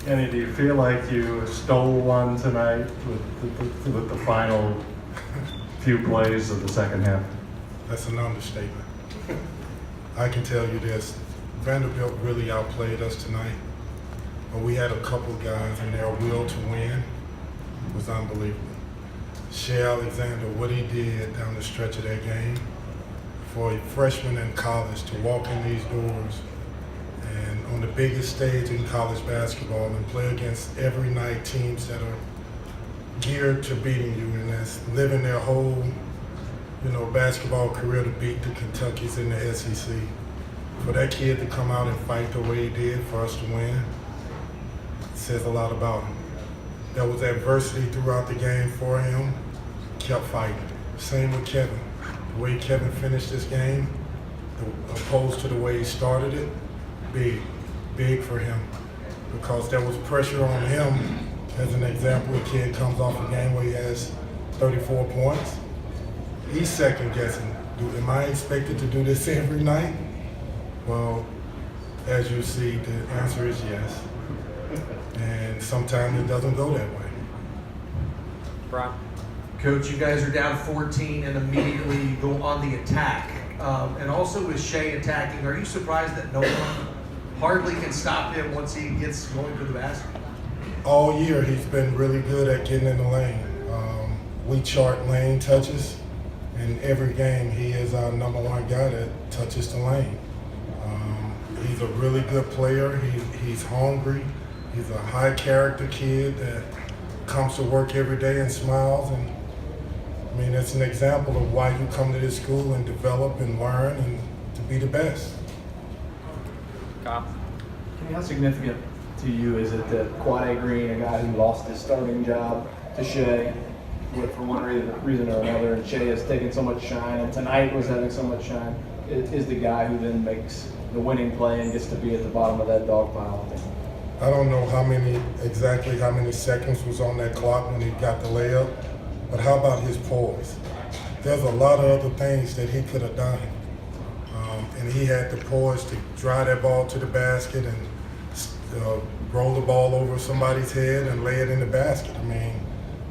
Kenny, do you feel like you stole one tonight with the final few plays of the second half? That's an understatement. I can tell you this, Vanderbilt really outplayed us tonight, but we had a couple guys and their will to win was unbelievable. Shea Alexander, what he did down the stretch of that game, for a freshman in college to walk in these doors and on the biggest stage in college basketball and play against every night teams that are geared to beating you and that's living their whole basketball career to beat the Kentuckys in the SEC. For that kid to come out and fight the way he did for us to win, says a lot about him. There was adversity throughout the game for him, kept fighting. Same with Kevin. The way Kevin finished this game, opposed to the way he started it, big for him. Because there was pressure on him. As an example, a kid comes off a game where he has 34 points. He's second guessing. Am I expected to do this every night? Well, as you see, the answer is yes. And sometimes it doesn't go that way. Brian? Coach, you guys are down 14 and immediately you go on the attack. And also with Shea attacking, are you surprised that no one hardly can stop him once he gets going to the basket? All year he's been really good at getting in the lane. We chart lane touches, and every game he is our #1 guy that touches the lane. He's a really good player. He's hungry. He's a high character kid that comes to work every day and smiles. And I mean, it's an example of why you come to this school and develop and learn and to be the best. Kyle? Kenny, how significant to you is it that Quade Green, a guy who lost his starting job to Shea, for one reason or another, and Shea has taken so much shine, and tonight was having so much shine, is the guy who then makes the winning play and gets to be at the bottom of that dog pile? I don't know exactly how many seconds was on that clock when he got the layup, but how about his poise? There's a lot of other things that he could have done. And he had the poise to drive that ball to the basket and roll the ball over somebody's head and lay it in the basket. I mean,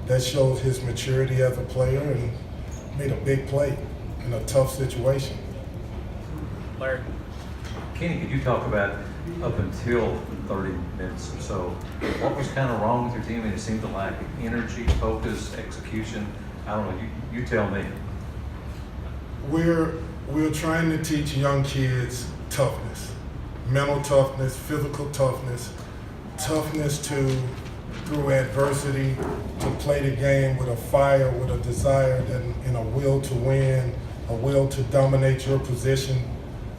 that shows his maturity as a player and made a big play in a tough situation. Larry? Kenny, could you talk about up until 30 minutes or so, what was kind of wrong with your team? And it seemed to lack energy, focus, execution. I don't know, you tell me. We're trying to teach young kids toughness, mental toughness, physical toughness, toughness to, through adversity, to play the game with a fire, with a desire, and a will to win, a will to dominate your position,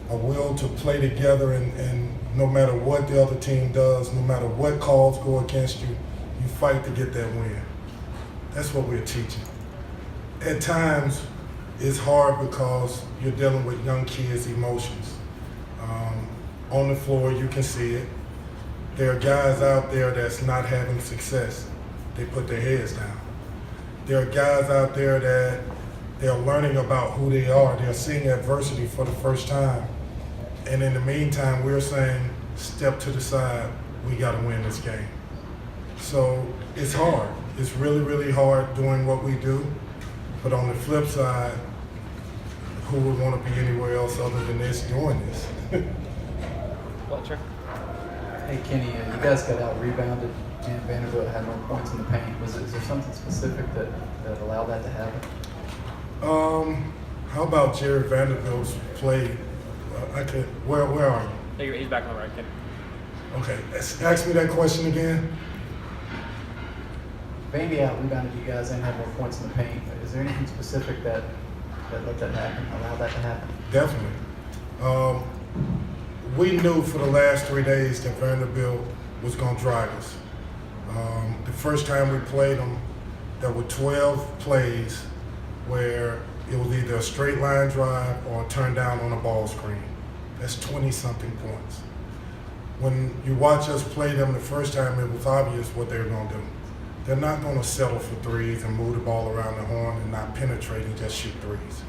a will to play together and no matter what the other team does, no matter what calls go against you, you fight to get that win. That's what we're teaching. At times, it's hard because you're dealing with young kids' emotions. On the floor, you can see it. There are guys out there that's not having success. They put their heads down. There are guys out there that they're learning about who they are. They're seeing adversity for the first time. And in the meantime, we're saying, step to the side, we got to win this game. So it's hard. It's really, really hard doing what we do. But on the flip side, who would want to be anywhere else other than this doing this? Fletcher? Hey Kenny, you guys got out rebounded and Vanderbilt had more points in the paint. Is there something specific that allowed that to happen? How about Jared Vanderbilt's play? Where are you? He's back on the right, Kenny. Okay, ask me that question again. Vandy out rebounded you guys and had more points in the paint. Is there anything specific that let that happen, allowed that to happen? Definitely. We knew for the last 3 days that Vanderbilt was going to drive us. The first time we played them, there were 12 plays where it was either a straight line drive or a turn down on a ball screen. That's 20-something points. When you watch us play them the first time, it was obvious what they were going to do. They're not going to settle for threes and move the ball around the horn and not penetrate and just shoot threes.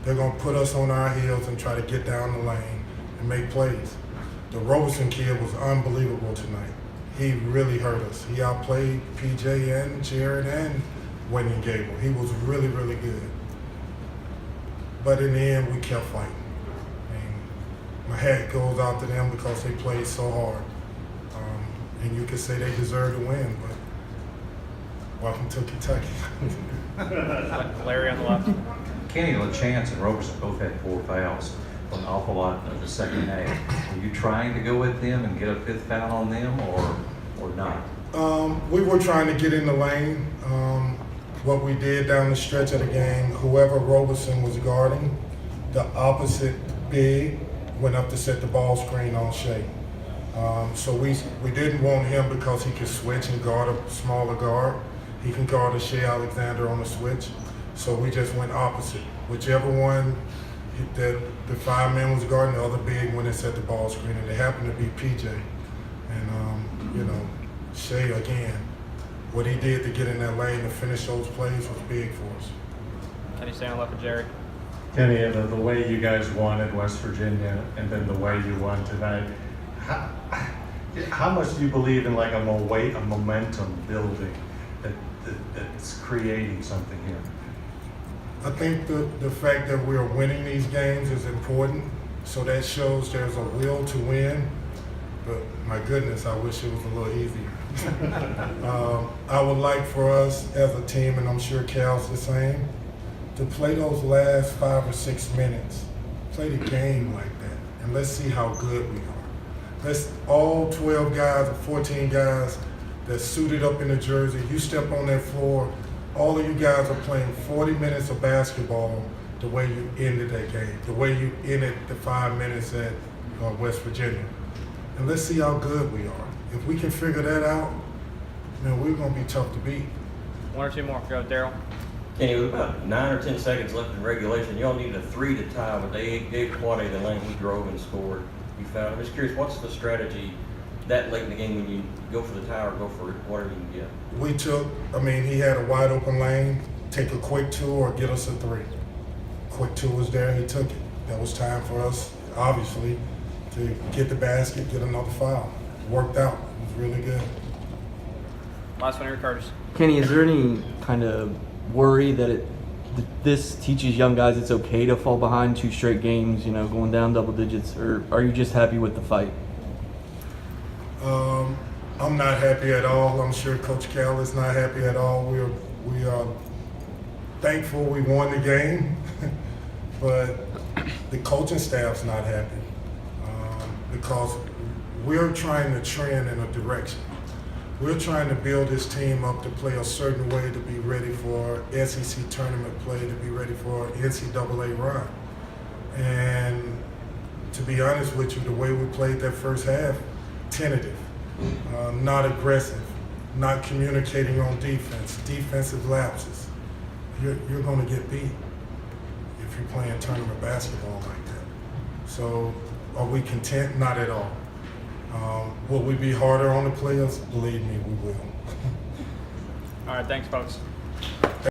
They're going to put us on our heels and try to get down the lane and make plays. The Roberson kid was unbelievable tonight. he really hurt us. He outplayed PJ and Jared and Wendy Gable. He was really, really good. But in the end, we kept fighting. My hat goes out to them because they played so hard. And you could say they deserve to win, but welcome to Kentucky. Larry on the left. Kenny LaChance and Roberson both had 4 fouls for an awful lot of the second half. Were you trying to go at them and get a 5th foul on them, or not? We were trying to get in the lane. What we did down the stretch of the game, whoever Roberson was guarding, the opposite big went up to set the ball screen on Shea. So we didn't want him because he could switch and guard a smaller guard. He can guard a Shea Alexander on the switch. So we just went opposite. Whichever one that the 5 men was guarding, the other big went and set the ball screen, and it happened to be PJ. And you know, Shea again, what he did to get in that lane and finish those plays was big for us. Kenny stay on the left with Jerry. Kenny, the way you guys won at West Virginia and then the way you won tonight, how much do you believe in like a momentum building that's creating something here? I think the fact that we're winning these games is important. So that shows there's a will to win. But my goodness, I wish it was a little easier. I would like for us as a team, and I'm sure Cal's the same, to play those last 5 or 6 minutes. Play the game like that, and let's see how good we are. Let's all 12 guys or 14 guys that suited up in the jersey, you step on that floor, all of you guys are playing 40 minutes of basketball the way you ended that game, the way you ended the 5 minutes at West Virginia. And let's see how good we are. If we can figure that out, man, we're going to be tough to beat. 1 or 2 more. Go, Daryl. Kenny, with about 9 or 10 seconds left in regulation, y'all needed a 3 to tie, but they gave Quade the lane. He drove and scored. You found. I'm just curious, what's the strategy that late in the game when you go for the tie or go for whatever you can get? We took, he had a wide open lane, take a quick 2 or get us a 3. Quick 2 was there, he took it. That was time for us, obviously, to get the basket, get another foul. It worked out. It was really good. Last one here, Curtis. Kenny, is there any kind of worry that this teaches young guys it's okay to fall behind 2 straight games, going down double digits, or are you just happy with the fight? I'm not happy at all. I'm sure Coach Cal is not happy at all. We are thankful we won the game, but the coaching staff's not happy because we're trying to trend in a direction. We're trying to build this team up to play a certain way to be ready for SEC tournament play, to be ready for NCAA run. And to be honest with you, the way we played that first half, tentative, not aggressive, not communicating on defense, defensive lapses. You're going to get beat if you're playing tournament basketball like that. So are we content? Not at all. Will we be harder on the players? Believe me, we will. All right, thanks, folks.